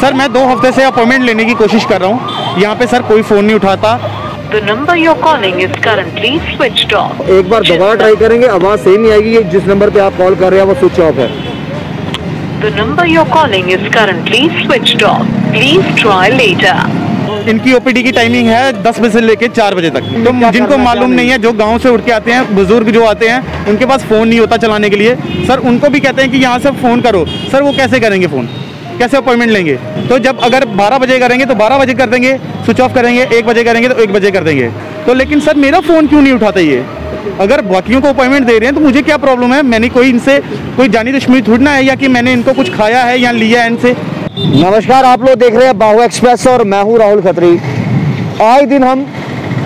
Sir मैं 2 हफ्ते से अपॉइंटमेंट लेने की कोशिश कर रहा हूँ, यहाँ पे सर कोई फ़ोन नहीं उठाता। The number you're calling is currently switched off. एक बार दोबारा ट्राई करेंगे, आवाज़ सेम ही आएगी। जिस नंबर पे आप कॉल कर रहे हैं वो स्विच ऑफ है। The number you're calling is currently switched off. Please try later. इनकी ओपीडी की टाइमिंग है 10 बजे से लेके 4 बजे तक। तो जिनको मालूम नहीं है, जो गांव से उठ के आते हैं, बुजुर्ग जो आते हैं, उनके पास फ़ोन नहीं होता चलाने के लिए। सर उनको भी कहते हैं कि यहाँ से फ़ोन करो। सर वो कैसे करेंगे फ़ोन, कैसे अपॉइंटमेंट लेंगे? तो जब अगर 12 बजे करेंगे तो 12 बजे कर देंगे, स्विच ऑफ करेंगे। 1 बजे करेंगे तो 1 बजे कर देंगे। तो लेकिन सर मेरा फ़ोन क्यों नहीं उठाते ये? अगर बाकियों को अपॉइंटमेंट दे रहे हैं तो मुझे क्या प्रॉब्लम है? मैंने कोई इनसे कोई जानी दुश्मनी थोड़ी ना है, या कि मैंने इनको कुछ खाया है या लिया है इनसे। नमस्कार, आप लोग देख रहे हैं बाहुआ एक्सप्रेस और मैं हूं राहुल खत्री। आए दिन हम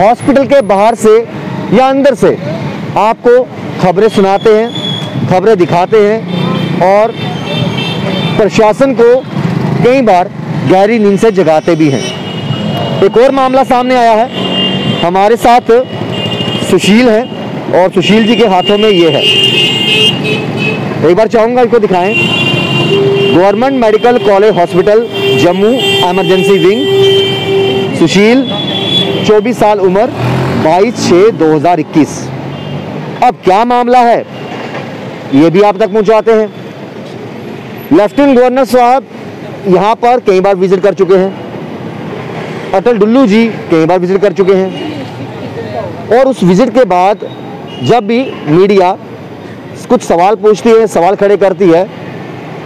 हॉस्पिटल के बाहर से या अंदर से आपको खबरें सुनाते हैं, खबरें दिखाते हैं और प्रशासन को कई बार गहरी नींद से जगाते भी हैं। एक और मामला सामने आया है। हमारे साथ सुशील है और सुशील जी के हाथों में ये है। एक बार चाहूँगा इसको दिखाएं। Government medical college hospital Jammu emergency wing. Sushil 24 साल उम्र, 22/6/2021। अब क्या मामला है ये भी आप तक पहुंचाते हैं। लेफ्टिनेंट गवर्नर साहब यहाँ पर कई बार विजिट कर चुके हैं। अटल डुल्लू जी कई बार विजिट कर चुके हैं। और उस विजिट के बाद जब भी मीडिया कुछ सवाल पूछती है, सवाल खड़े करती है,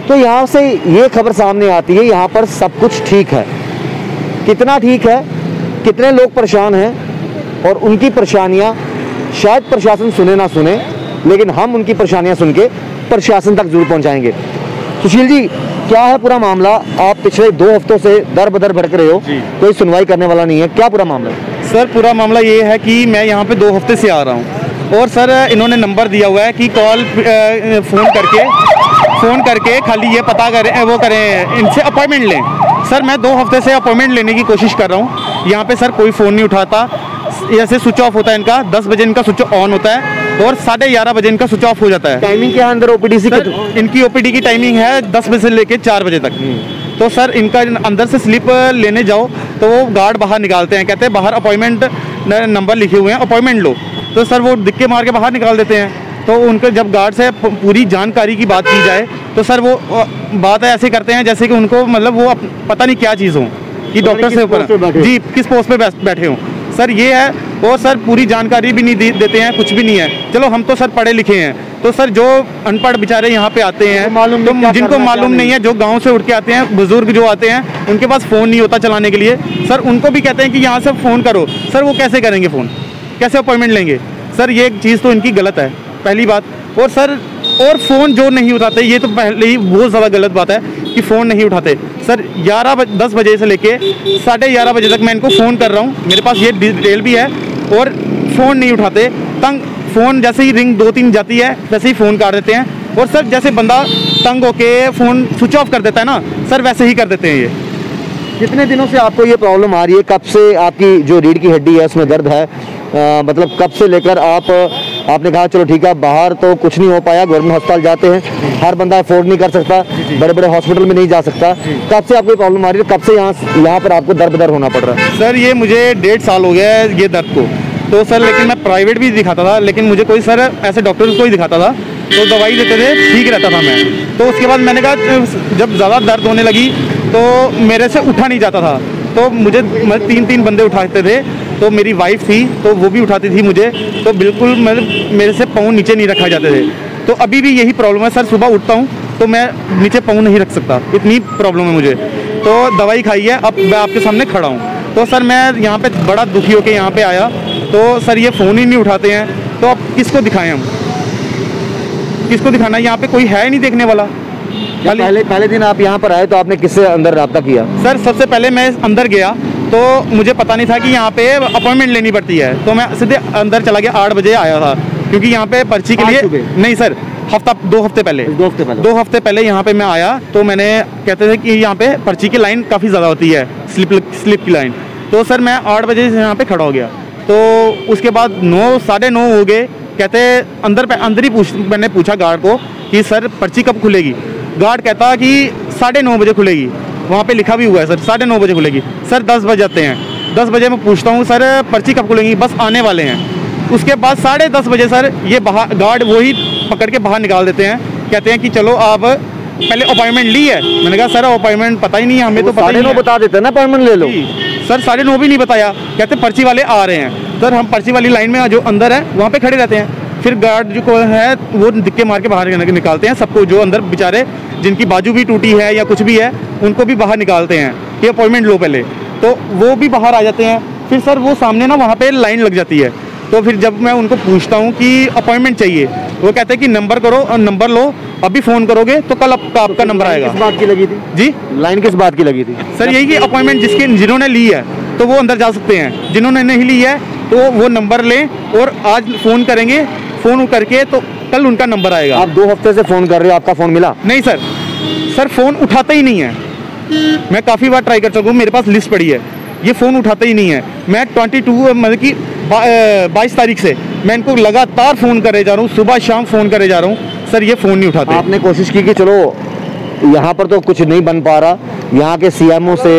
तो यहाँ से ये खबर सामने आती है यहाँ पर सब कुछ ठीक है। कितना ठीक है, कितने लोग परेशान हैं और उनकी परेशानियाँ शायद प्रशासन सुने ना सुने, लेकिन हम उनकी परेशानियाँ सुन के प्रशासन तक जरूर पहुँचाएंगे। सुशील जी, क्या है पूरा मामला? आप पिछले 2 हफ्तों से दर बदर भड़क रहे हो, कोई सुनवाई करने वाला नहीं है, क्या पूरा मामला है? सर पूरा मामला ये है कि मैं यहाँ पे 2 हफ्ते से आ रहा हूँ और सर इन्होंने नंबर दिया हुआ है कि कॉल फ़ोन करके खाली ये पता करें, वो करें, इनसे अपॉइंटमेंट लें। सर मैं 2 हफ्ते से अपॉइंटमेंट लेने की कोशिश कर रहा हूँ, यहाँ पे सर कोई फ़ोन नहीं उठाता। जैसे स्विच ऑफ होता है इनका, 10 बजे इनका स्विच ऑन होता है और 11:30 बजे इनका स्विच ऑफ हो जाता है। टाइमिंग क्या है अंदर ओपीडी की? इनकी ओपीडी की टाइमिंग है 10 बजे से लेके 4 बजे तक। तो सर इनका अंदर से स्लिप लेने जाओ तो वो गार्ड बाहर निकालते हैं, कहते हैं बाहर अपॉइंटमेंट नंबर लिखे हुए हैं, अपॉइंटमेंट लो। तो सर वो दिक्के मार के बाहर निकाल देते हैं। तो उनको जब गार्ड से पूरी जानकारी की बात की जाए तो सर वो बात ऐसे करते हैं जैसे कि उनको मतलब वो पता नहीं क्या चीज़ हो कि डॉक्टर से ऊपर जी किस पोस्ट पे बैठे हों। सर ये है। और सर पूरी जानकारी भी नहीं देते हैं, कुछ भी नहीं है। चलो हम तो सर पढ़े लिखे हैं, तो सर जो अनपढ़ बेचारे यहाँ पे आते हैं तो जिनको मालूम नहीं है, जो गांव से उठ के आते हैं, बुजुर्ग जो आते हैं, उनके पास फ़ोन नहीं होता चलाने के लिए। सर उनको भी कहते हैं कि यहाँ से फ़ोन करो। सर वो कैसे करेंगे फ़ोन, कैसे अपॉइंटमेंट लेंगे? सर ये एक चीज़ तो इनकी गलत है, पहली बात। और सर और फ़ोन जो नहीं उठाते, ये तो पहले ही बहुत ज़्यादा गलत बात है कि फ़ोन नहीं उठाते। सर 10 बजे से लेके 11:30 बजे तक मैं इनको फ़ोन कर रहा हूँ, मेरे पास ये डिटेल भी है, और फ़ोन नहीं उठाते। तंग फ़ोन जैसे ही रिंग 2-3 जाती है वैसे ही फ़ोन काट देते हैं। और सर जैसे बंदा तंग होके फ़ोन स्विच ऑफ कर देता है ना, सर वैसे ही कर देते हैं ये। कितने दिनों से आपको ये प्रॉब्लम आ रही है? कब से आपकी जो रीढ़ की हड्डी है उसमें दर्द है? मतलब कब से लेकर आपने कहा चलो ठीक है, बाहर तो कुछ नहीं हो पाया, गवर्नमेंट अस्पताल जाते हैं, हर बंदा अफोर्ड नहीं कर सकता, बड़े बड़े हॉस्पिटल में नहीं जा सकता। कब से आपको ये प्रॉब्लम आ रही है? कब से यहाँ पर आपको दर बदर होना पड़ रहा है? सर ये मुझे 1.5 साल हो गया है ये दर्द को। तो सर लेकिन मैं प्राइवेट भी दिखाता था, लेकिन मुझे कोई सर ऐसे डॉक्टर को ही दिखाता था तो दवाई देते थे, ठीक रहता था मैं। तो उसके बाद मैंने कहा जब ज़्यादा दर्द होने लगी तो मेरे से उठा नहीं जाता था, तो मुझे 3-3 बंदे उठाते थे। तो मेरी वाइफ थी तो वो भी उठाती थी मुझे, तो बिल्कुल मेरे से पाँव नीचे नहीं रखा जाते थे। तो अभी भी यही प्रॉब्लम है सर, सुबह उठता हूँ तो मैं नीचे पाँव नहीं रख सकता, इतनी प्रॉब्लम है मुझे। तो दवाई खाई है, अब मैं आपके सामने खड़ा हूँ। तो सर मैं यहाँ पे बड़ा दुखी होकर यहाँ पे आया, तो सर ये फ़ोन ही नहीं उठाते हैं, तो अब किसको दिखाएं हम, किसको दिखाना है? यहाँ पे कोई है नहीं देखने वाला। पहले दिन आप यहाँ पर आए तो आपने किससे अंदर रब्ता किया? सर सबसे पहले मैं अंदर गया तो मुझे पता नहीं था कि यहाँ पे अपॉइंटमेंट लेनी पड़ती है, तो मैं सीधे अंदर चला गया। 8 बजे आया था, क्योंकि यहाँ पे पर्ची के लिए नहीं सर, 2 हफ्ते पहले 2 हफ्ते पहले यहाँ पे मैं आया, तो मैंने कहते थे कि यहाँ पे पर्ची की लाइन काफ़ी ज़्यादा होती है, स्लिप की लाइन। तो सर मैं 8 बजे से यहाँ पे खड़ा हो गया। तो उसके बाद 9 साढ़े 9 हो गए, कहते अंदर ही मैंने पूछा गार्ड को कि सर पर्ची कब खुलेगी? गार्ड कहता कि 9:30 बजे खुलेगी। वहाँ पे लिखा भी हुआ है सर 9:30 बजे खुलेगी। सर 10 बज जाते हैं, 10 बजे मैं पूछता हूँ सर पर्ची कब खुलेंगी, बस आने वाले हैं। उसके बाद 10:30 बजे सर ये बाहर गार्ड वही पकड़ के बाहर निकाल देते हैं, कहते हैं कि चलो आप पहले अपॉइंटमेंट ली है। मैंने कहा सर अपॉइंटमेंट पता ही नहीं है हमें, तो पता ही नहीं बता देते हैं ना अपॉइंटमेंट ले लो। सर 9:30 भी नहीं बताया, कहते पर्ची वाले आ रहे हैं। सर हम पर्ची वाली लाइन में जो अंदर है वहाँ पे खड़े रहते हैं, फिर गार्ड जो को है वो दिक्के मार के बाहर निकालते हैं सबको, जो अंदर बेचारे जिनकी बाजू भी टूटी है या कुछ भी है उनको भी बाहर निकालते हैं कि अपॉइंटमेंट लो पहले, तो वो भी बाहर आ जाते हैं। फिर सर वो सामने ना वहाँ पे लाइन लग जाती है, तो फिर जब मैं उनको पूछता हूँ कि अपॉइंटमेंट चाहिए, वो कहते हैं कि नंबर करो और नंबर लो, अभी फ़ोन करोगे तो कल आपका नंबर आएगा। किस बात की लगी थी जी? लाइन किस बात की लगी थी सर यही कि अपॉइंटमेंट जिन्होंने ली है तो वो अंदर जा सकते हैं, जिन्होंने नहीं ली है तो वो नंबर लें और आज फ़ोन करेंगे, फ़ोन करके तो कल उनका नंबर आएगा। आप 2 हफ्ते से फ़ोन कर रहे हो, आपका फ़ोन मिला? नहीं सर, सर फ़ोन उठाते ही नहीं है। मैं काफ़ी बार ट्राई कर चुका हूँ, मेरे पास लिस्ट पड़ी है, ये फ़ोन उठाते ही नहीं है। मैं 22 मतलब कि 22 तारीख से मैं इनको लगातार फ़ोन करे जा रहा हूँ, सुबह शाम फ़ोन करे जा रहा हूँ, सर ये फ़ोन नहीं उठाते। आपने कोशिश की कि चलो यहाँ पर तो कुछ नहीं बन पा रहा, यहाँ के सीएमओ से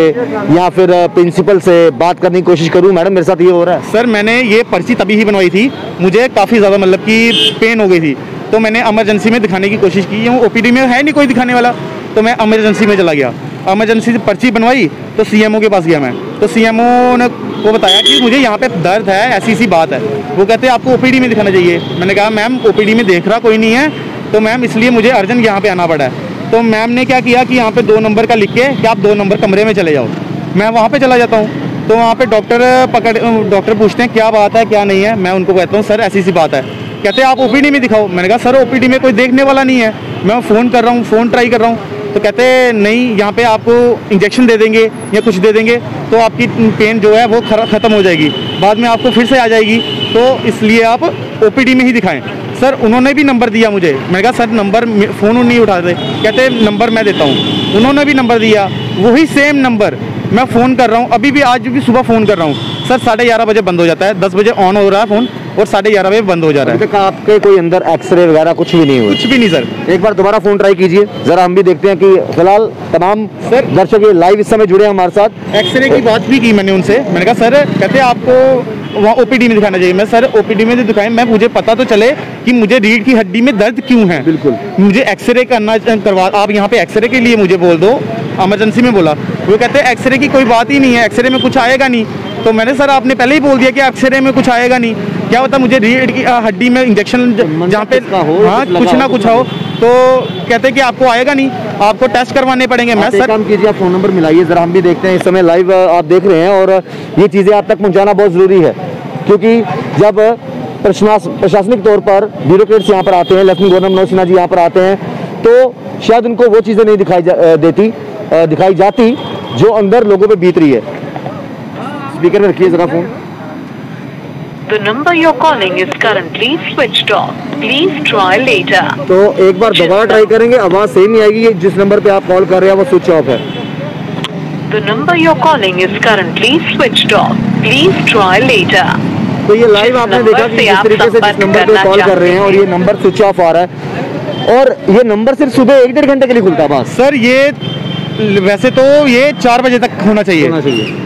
या फिर प्रिंसिपल से बात करने की कोशिश करूँ, मैडम मेरे साथ ये हो रहा है? सर मैंने ये पर्ची तभी ही बनवाई थी, मुझे काफ़ी ज़्यादा मतलब कि पेन हो गई थी, तो मैंने इमरजेंसी में दिखाने की कोशिश की। ओपीडी में है नहीं कोई दिखाने वाला, तो मैं इमरजेंसी में चला गया। इमरजेंसी से पर्ची बनवाई तो सीएमओ के पास गया मैं, तो सीएमओ ने को बताया कि मुझे यहाँ पे दर्द है, ऐसी बात है। वो कहते हैं आपको ओपीडी में दिखाना चाहिए। मैंने कहा मैम ओपीडी में देख रहा कोई नहीं है, तो मैम इसलिए मुझे अर्जेंट यहाँ पे आना पड़ा है। तो मैम ने क्या किया कि यहाँ पे 2 नंबर का लिख के कि आप 2 नंबर कमरे में चले जाओ। मैं वहाँ पे चला जाता हूँ, तो वहाँ पे डॉक्टर पूछते हैं क्या बात है क्या नहीं है। मैं उनको कहता हूँ सर ऐसी सी बात है। कहते हैं आप ओपीडी में दिखाओ। मैंने कहा सर ओपीडी में कोई देखने वाला नहीं है, मैं फ़ोन कर रहा हूँ, फ़ोन ट्राई कर रहा हूँ। तो कहते हैं नहीं, यहाँ पे आपको इंजेक्शन दे देंगे या कुछ दे देंगे तो आपकी पेन जो है वो ख़त्म हो जाएगी, बाद में आपको फिर से आ जाएगी, तो इसलिए आप ओपीडी में ही दिखाएं। सर उन्होंने भी नंबर दिया मुझे। मैंने कहा सर नंबर फ़ोन नहीं उठाते। कहते नंबर मैं देता हूँ। उन्होंने भी नंबर दिया, वही सेम नंबर मैं फ़ोन कर रहा हूँ, अभी भी आज भी सुबह फ़ोन कर रहा हूँ। सर 11:30 बजे बंद हो जाता है, 10 बजे ऑन हो रहा है फ़ोन और 11:30 बजे बंद हो जा रहा है। आपके कोई अंदर एक्सरे वगैरह कुछ भी नहीं हुआ? कुछ भी नहीं सर। एक बार दोबारा फ़ोन ट्राई कीजिए, ज़रा हम भी देखते हैं कि फिलहाल तमाम सर दर्शक ये लाइव इस समय जुड़े हैं हमारे साथ। एक्सरे की बात भी की मैंने उनसे। मैंने कहा सर, कहते आपको वहाँ ओपीडी में दिखाना चाहिए। मैं सर ओपीडी में दिखाएं, मैं मुझे पता तो चले कि मुझे रीढ़ की हड्डी में दर्द क्यों है। बिल्कुल, मुझे एक्सरे करवा, आप यहाँ पे एक्सरे के लिए मुझे बोल दो। इमरजेंसी में बोला, वो कहते हैं एक्सरे की कोई बात ही नहीं है, एक्सरे में कुछ आएगा नहीं। तो मैंने सर आपने पहले ही बोल दिया कि एक्सरे में कुछ आएगा नहीं, क्या होता मुझे रीढ़ की हड्डी में इंजेक्शन जहाँ पे हाँ कुछ ना कुछ हो, तो कहते हैं कि आपको आएगा नहीं, आपको टेस्ट करवाने पड़ेंगे। मैं सर काम कीजिए, आप फ़ोन नंबर मिलाइए, ज़रा हम भी देखते हैं। इस समय लाइव आप देख रहे हैं और ये चीज़ें आप तक पहुँचाना बहुत ज़रूरी है, क्योंकि जब प्रशासनिक तौर पर ब्यूरोक्रेट्स यहाँ पर आते हैं, लेफ्टिनेंट गवर्नर मनोज सिन्हा जी यहाँ पर आते हैं, तो शायद उनको वो चीज़ें नहीं दिखाई जाती जो अंदर लोगों पे बीत रही है। स्पीकर में रखिए ज़रा phone. The number you're calling is currently switched off. Please try later. तो एक बार दोबारा ट्राई करेंगे, आवाज़ सही नहीं आएगी। जिस नंबर पे आप कॉल कर रहे हैं वो स्विच ऑफ है। The number you're calling is currently switched off. Please try later. तो ये लाइव आपने देखा कि जिस तरीके से जिस नंबर पे कॉल कर रहे हैं और ये नंबर स्विच ऑफ आ रहा है, और ये नंबर सिर्फ सुबह 1-1.5 घंटे के लिए खुलता है बस। सर ये वैसे तो ये 4 बजे तक होना चाहिए।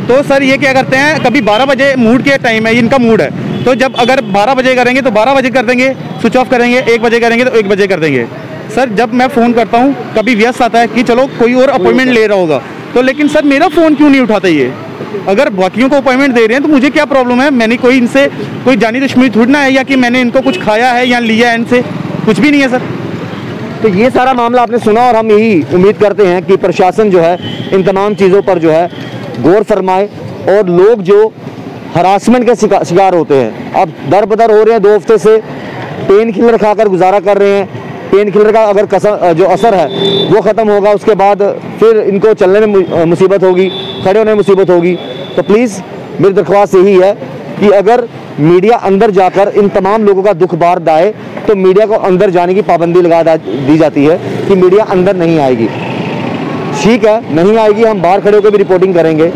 तो सर ये क्या करते हैं, कभी 12 बजे मूड के टाइम है, इनका मूड है, तो जब अगर 12 बजे करेंगे तो 12 बजे कर देंगे, स्विच ऑफ करेंगे, 1 बजे करेंगे तो 1 बजे कर देंगे। सर जब मैं फ़ोन करता हूँ कभी व्यस्त आता है कि चलो कोई और अपॉइंटमेंट ले रहा होगा, तो लेकिन सर मेरा फ़ोन क्यों नहीं उठाता ये? अगर बाकियों को अपॉइंटमेंट दे रहे हैं तो मुझे क्या प्रॉब्लम है? मैंने कोई इनसे कोई जानी दुश्मनी थोड़ी ना है, या कि मैंने इनको कुछ खाया है या लिया है इनसे, कुछ भी नहीं है सर। तो ये सारा मामला आपने सुना और हम यही उम्मीद करते हैं कि प्रशासन जो है इन तमाम चीज़ों पर जो है गौर फरमाए और लोग जो हरासमेंट के शिकार होते हैं, अब दर बदर हो रहे हैं 2 हफ्ते से, पेन किलर खाकर गुजारा कर रहे हैं। पेन किलर का अगर जो असर है वो ख़त्म होगा, उसके बाद फिर इनको चलने में मुसीबत होगी, खड़े होने में मुसीबत होगी। तो प्लीज़ मेरी दरख्वास्त यही है कि अगर मीडिया अंदर जाकर इन तमाम लोगों का दुख बार दाए तो मीडिया को अंदर जाने की पाबंदी लगा दी जाती है कि मीडिया अंदर नहीं आएगी। ठीक है, नहीं आएगी, हम बाहर खड़े होकर भी रिपोर्टिंग करेंगे।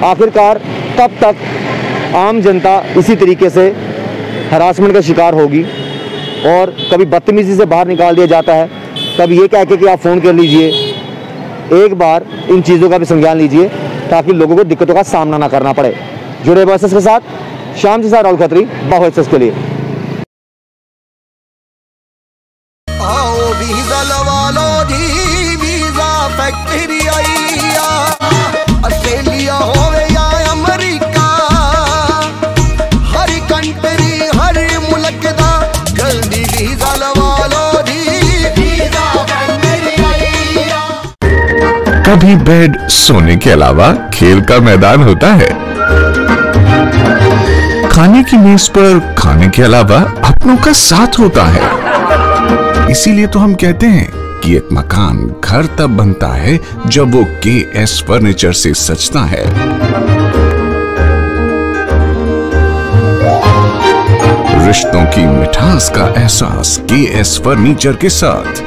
आखिरकार कब तक आम जनता इसी तरीके से हरासमेंट का शिकार होगी? और कभी बदतमीज़ी से बाहर निकाल दिया जाता है, कभी ये कह के कि आप फ़ोन कर लीजिए। एक बार इन चीज़ों का भी संज्ञान लीजिए ताकि लोगों को दिक्कतों का सामना ना करना पड़े। जुड़े बसेस के साथ श्याम जी साहब राहुल खत्री, बाहो एक्सेस के लिए। आओ वीजा लवा लो जी, वीजा फैक्ट्री आई ऑस्ट्रेलिया होवे या अमेरिका, हर कंट्री हर मुल्क दा जल्दी वीजा लवा लो जी, वीजा फैक्ट्री आई। कभी बेड सोने के अलावा खेल का मैदान होता है, खाने की मेज पर खाने के अलावा अपनों का साथ होता है। इसीलिए तो हम कहते हैं कि एक मकान घर तब बनता है जब वो KS फर्नीचर से सजता है। रिश्तों की मिठास का एहसास KS फर्नीचर के साथ।